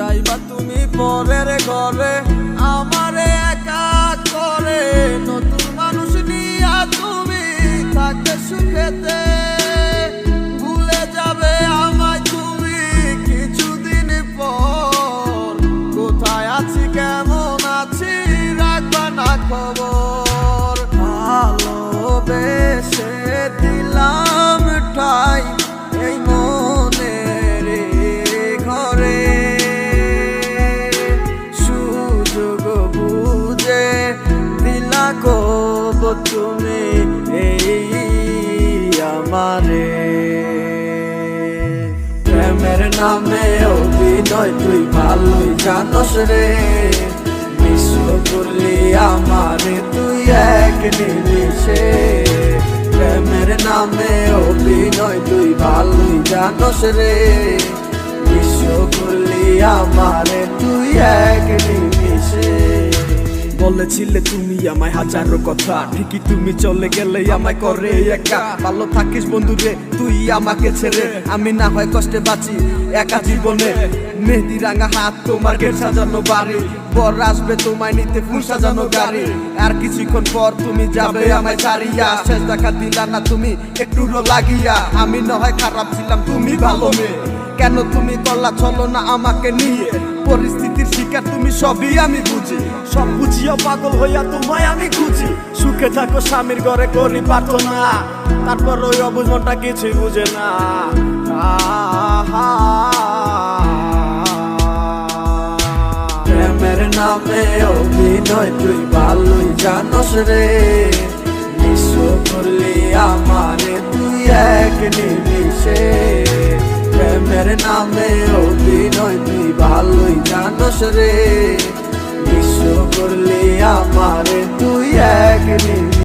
যাইবা তুমি পরের ঘরে আমারে একা করে, নতুন মানুষ নিয়া তুমি থাকতে সুখেতে, ভুলে যাবে আমায় তুমি কিছুদিন পর। কোথায় আছি কেমন আছি রাখবা না খবর, ভালোবেসে দিলাম ঠাই এই মনের ঘরে, সুযোগ বুঝে দিলা কব তুমি এই আমারে। প্রেমের নামে অভিনয় তুই ভালোই জানস রে, বিশ্ব করলি আমারে তুই এক নিমিষে। প্রেমের নামে অভিনয় তুই ভালোই জানস রে, বিশ্ব করলি আমারে তুই এক নিমিষে। বলেছিলে তুমি আমায় হাজারো কথা, ঠিকই তুমি চলে গেলে আমায় করে একা। ভালো থাকিস বন্ধুরে তুই আমাকে ছেড়ে, আমি না হয় কষ্টে বাঁচি একা জীবনে। মেহেদি রাঙা হাত তোমার গেট সাজানো বাড়ি, বর আসবে তোমায় নিতে ফুল সাজানো গাড়ি। আর কিছুক্ষণ পর তুমি যাবে আমায় ছাড়িয়া, শেষ দেখা দিলা না তুমি একটু লাগিয়া। আমি না হয় খারাপ ছিলাম তুমি ভালো মেয়ে, কেন তুমি করলা চলো না আমাকে নিয়ে। পরিস্থিতির শিকার তুমি সবই আমি বুঝি, সব বুঝিও পাগল হইয়া তোমায় আমি খুঁজি। সুখে থাকো স্বামীর ঘরে করি প্রার্থনা, তারপর ওই অবুঝ মনটা কিছুই বুঝে না। প্রেমের নামে অভিনয় তুই ভালোই জানস রে, বিশ্ব করলি আমারে তুই এক নিমিষে। প্রেমের নামে অভিনয় তুই ভালোই জানস রে, বিশ্ব করলি